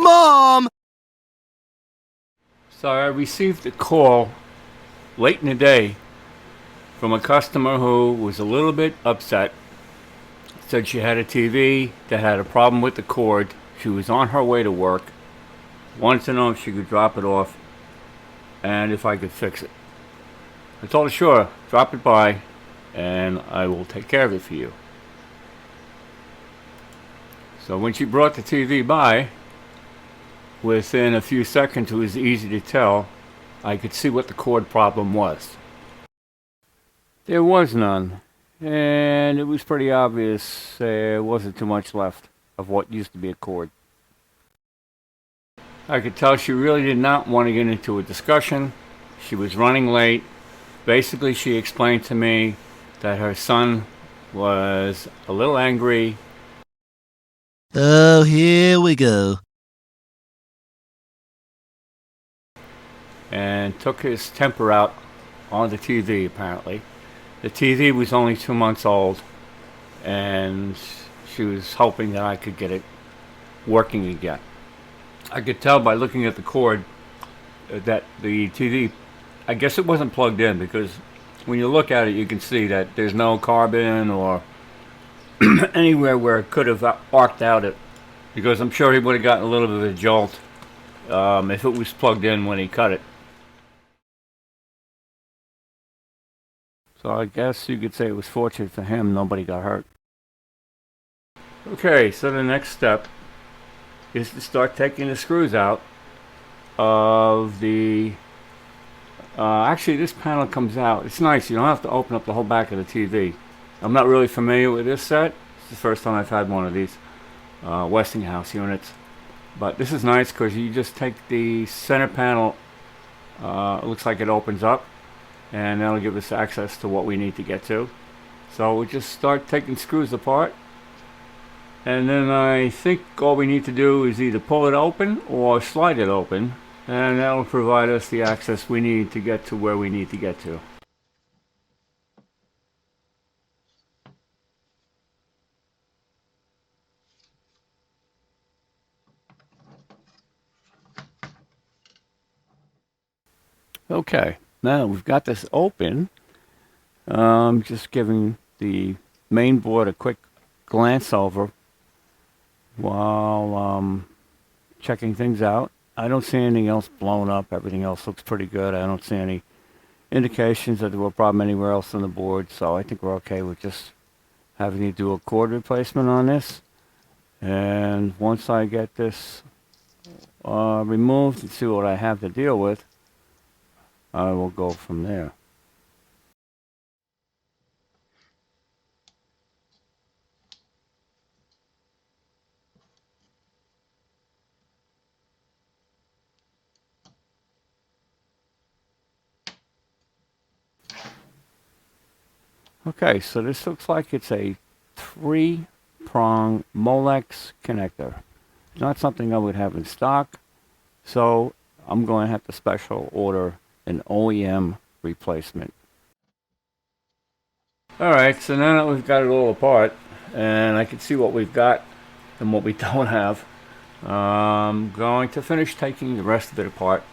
Mom! So I received a call late in the day from a customer who was a little bit upset. Said she had a TV that had a problem with the cord. She was on her way to work. Wanted to know if she could drop it off and if I could fix it. I told her, sure, drop it by and I will take care of it for you. So when she brought the TV by, within a few seconds it was easy to tell. I could see what the cord problem was. There was none, and it was pretty obvious there wasn't too much left of what used to be a cord. I could tell she really did not want to get into a discussion. She was running late. Basically, she explained to me that her son was a little angry. Oh, here we go. And took his temper out on the TV, apparently. The TV was only 2 months old, and she was hoping that I could get it working again. I could tell by looking at the cord that the TV, I guess it wasn't plugged in, because when you look at it you can see that there's no carbon or anywhere where it could have arced out it, because I'm sure he would have gotten a little bit of a jolt if it was plugged in when he cut it. So I guess you could say it was fortunate for him nobody got hurt. Okay, so the next step is to start taking the screws out of the actually this panel comes out. It's nice, you don't have to open up the whole back of the TV. I'm not really familiar with this set. It's the first time I've had one of these Westinghouse units, but this is nice because you just take the center panel, it looks like it opens up, and that'll give us access to what we need to get to. So we'll just start taking screws apart, and then I think all we need to do is either pull it open or slide it open, and that'll provide us the access we need to get to where we need to get to. Okay, now we've got this open. Just giving the main board a quick glance over while checking things out. I don't see anything else blown up. Everything else looks pretty good. I don't see any indications that there were a problem anywhere else on the board, so I think we're okay with just having to do a cord replacement on this. And once I get this removed and see what I have to deal with, I will go from there. Okay, so this looks like it's a 3-prong Molex connector. It's not something I would have in stock, so I'm going to have to special order an OEM replacement. Alright, so now that we've got it all apart, and I can see what we've got and what we don't have, I'm going to finish taking the rest of it apart,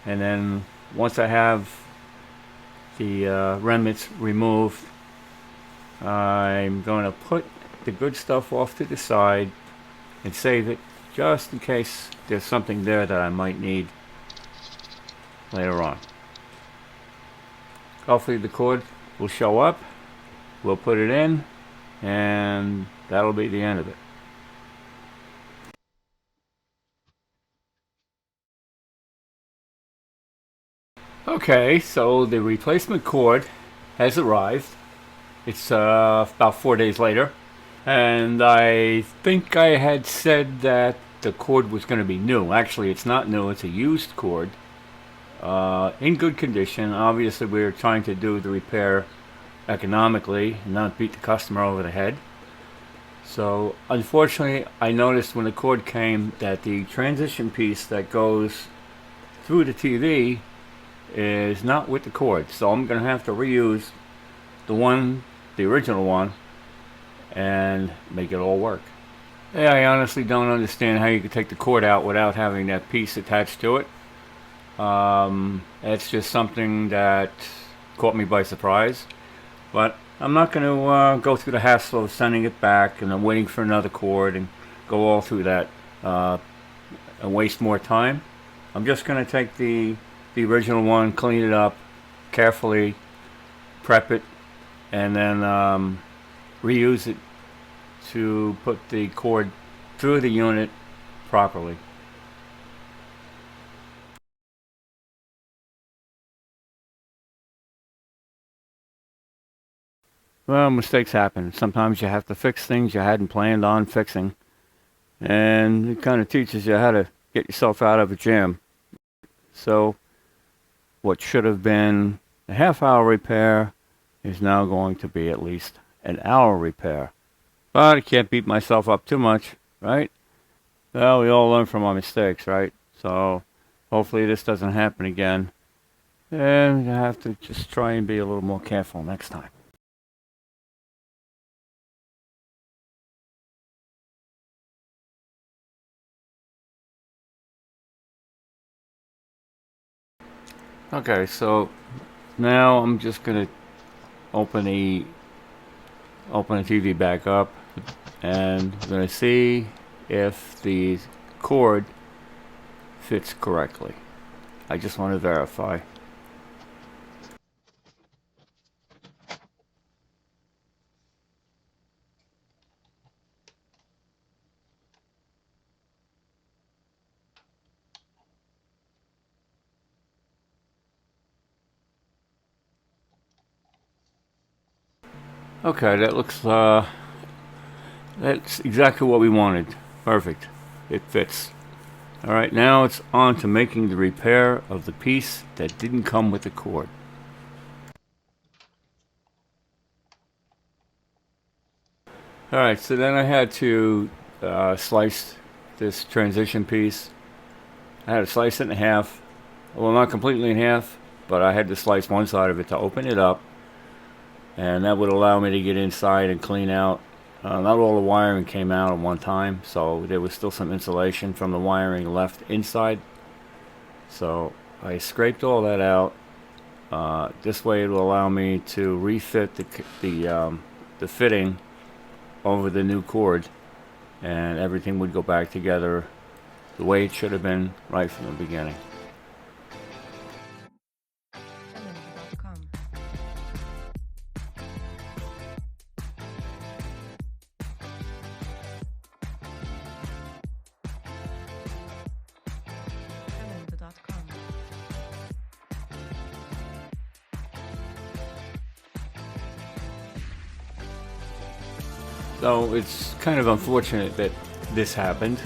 and then once I have the remnants removed, I'm going to put the good stuff off to the side and save it just in case there's something there that I might need later on. Hopefully the cord will show up, we'll put it in, and that'll be the end of it. Okay, so the replacement cord has arrived. It's about 4 days later, and I think I had said that the cord was going to be new. Actually, it's not new, it's a used cord, in good condition. Obviously we're trying to do the repair economically and not beat the customer over the head. So unfortunately I noticed when the cord came that the transition piece that goes through the TV is not with the cord, so I'm going to have to reuse the original one, and make it all work. Yeah, I honestly don't understand how you could take the cord out without having that piece attached to it. It's just something that caught me by surprise. But I'm not going to go through the hassle of sending it back and then waiting for another cord and go all through that uh, and waste more time. I'm just going to take the original one, clean it up carefully, prep it, and then reuse it to put the cord through the unit properly. Well, mistakes happen. Sometimes you have to fix things you hadn't planned on fixing, and it kind of teaches you how to get yourself out of a jam. So, what should have been a half-hour repair is now going to be at least an hour repair. But I can't beat myself up too much, right? Well, we all learn from our mistakes, right? So, hopefully this doesn't happen again. And I have to just try and be a little more careful next time. Okay, so now I'm just gonna open the TV back up, and I'm gonna see if the cord fits correctly. I just want to verify. Okay, that's exactly what we wanted. Perfect. It fits. All right, now it's on to making the repair of the piece that didn't come with the cord. All right, so then I had to slice this transition piece. I had to slice it in half. Well, not completely in half, but I had to slice one side of it to open it up, and that would allow me to get inside and clean out. Not all the wiring came out at one time, so there was still some insulation from the wiring left inside. So I scraped all that out. This way it will allow me to refit the fitting over the new cord, and everything would go back together the way it should have been right from the beginning. So it's kind of unfortunate that this happened,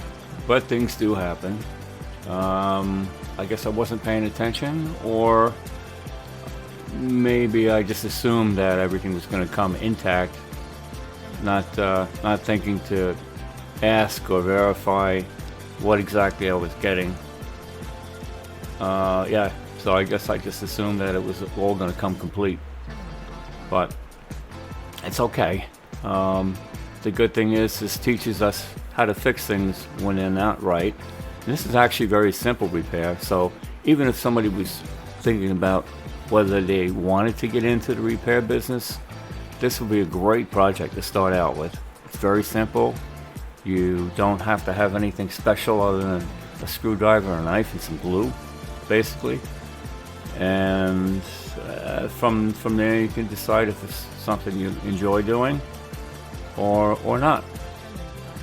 but things do happen. I guess I wasn't paying attention, or maybe I just assumed that everything was going to come intact, not thinking to ask or verify what exactly I was getting. Yeah, so I guess I just assumed that it was all going to come complete, but it's okay. The good thing is this teaches us how to fix things when they're not right. And this is actually very simple repair, so even if somebody was thinking about whether they wanted to get into the repair business, this would be a great project to start out with. It's very simple. You don't have to have anything special other than a screwdriver, a knife, and some glue, basically. And from there you can decide if it's something you enjoy doing or not.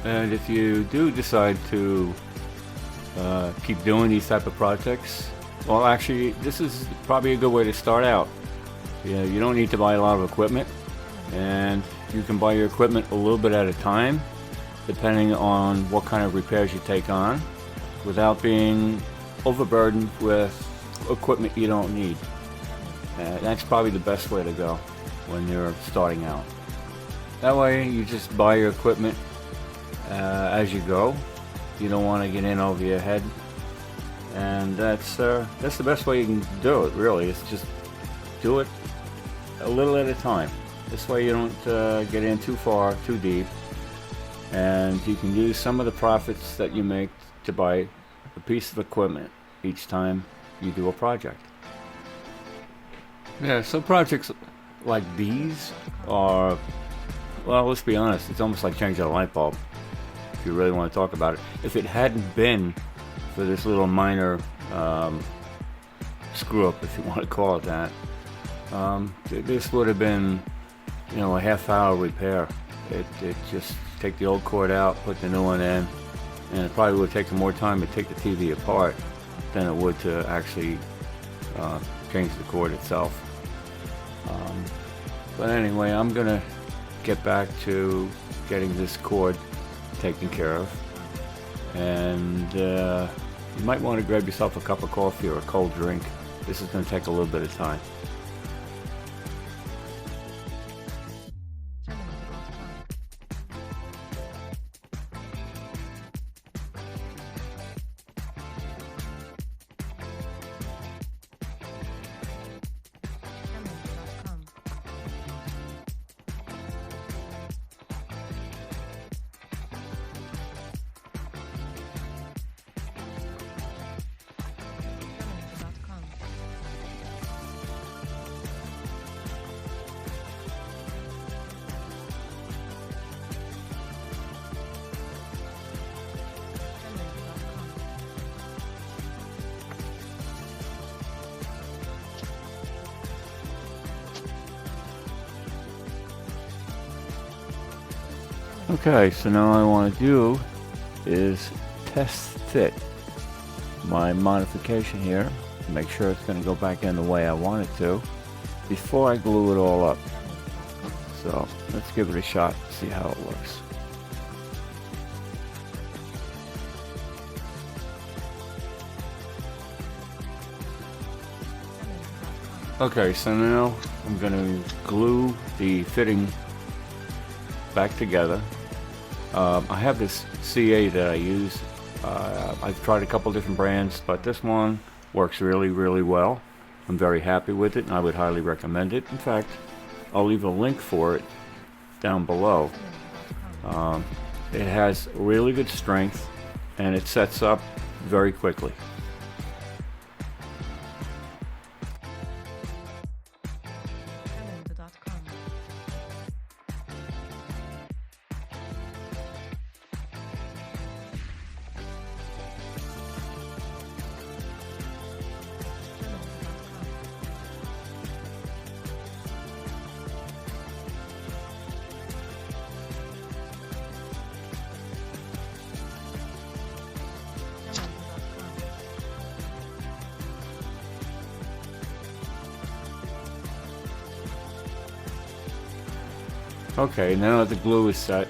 And if you do decide to keep doing these type of projects, well, actually, this is probably a good way to start out. You don't need to buy a lot of equipment, and you can buy your equipment a little bit at a time, depending on what kind of repairs you take on, without being overburdened with equipment you don't need. That's probably the best way to go when you're starting out. That way you just buy your equipment as you go. You don't want to get in over your head, and that's the best way you can do it, really. It's just do it a little at a time. This way you don't get in too far, too deep, and you can use some of the profits that you make to buy a piece of equipment each time you do a project. Yeah, so projects like these are, well, let's be honest, it's almost like changing a light bulb, if you really want to talk about it. If it hadn't been for this little minor screw up, if you want to call it that, this would have been, a half-hour repair. It just take the old cord out, put the new one in, and it probably would take more time to take the TV apart than it would to actually change the cord itself. But anyway, I'm gonna get back to getting this cord taken care of, and you might want to grab yourself a cup of coffee or a cold drink. This is going to take a little bit of time. Okay, so now what I want to do is test fit my modification here, make sure it's going to go back in the way I want it to before I glue it all up. So let's give it a shot, see how it works. Okay, so now I'm going to glue the fitting back together. I have this CA that I use. I've tried a couple different brands, but this one works really, really well. I'm very happy with it, and I would highly recommend it. In fact, I'll leave a link for it down below. It has really good strength, and it sets up very quickly. Okay, now that the glue is set,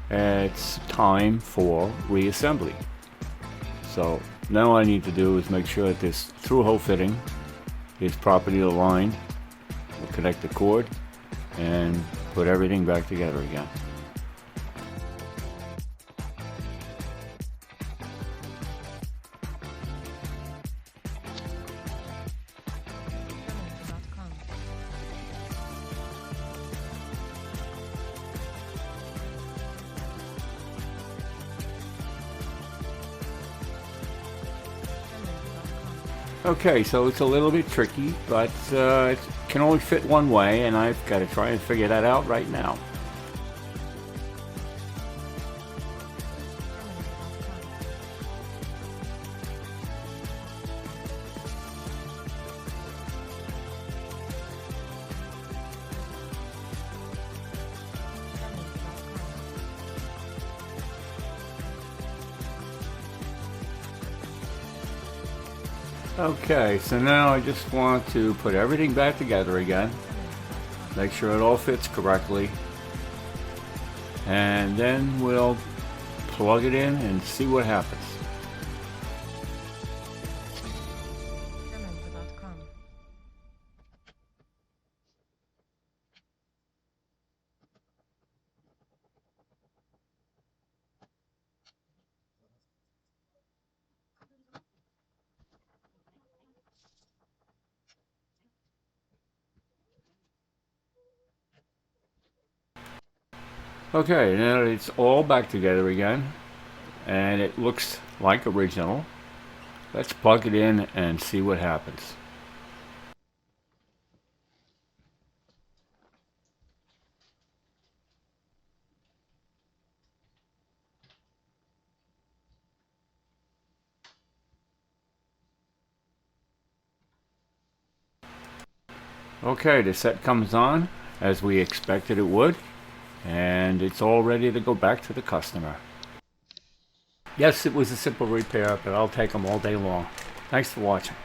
it's time for reassembly. So now what I need to do is make sure that this through-hole fitting is properly aligned. We'll connect the cord and put everything back together again. Okay, so it's a little bit tricky, but it can only fit one way, and I've got to try and figure that out right now. Okay, so now I just want to put everything back together again, make sure it all fits correctly, and then we'll plug it in and see what happens. Okay, now it's all back together again, and it looks like original. Let's plug it in and see what happens. Okay, the set comes on as we expected it would, and it's all ready to go back to the customer. Yes, it was a simple repair, but I'll take them all day long. Thanks for watching.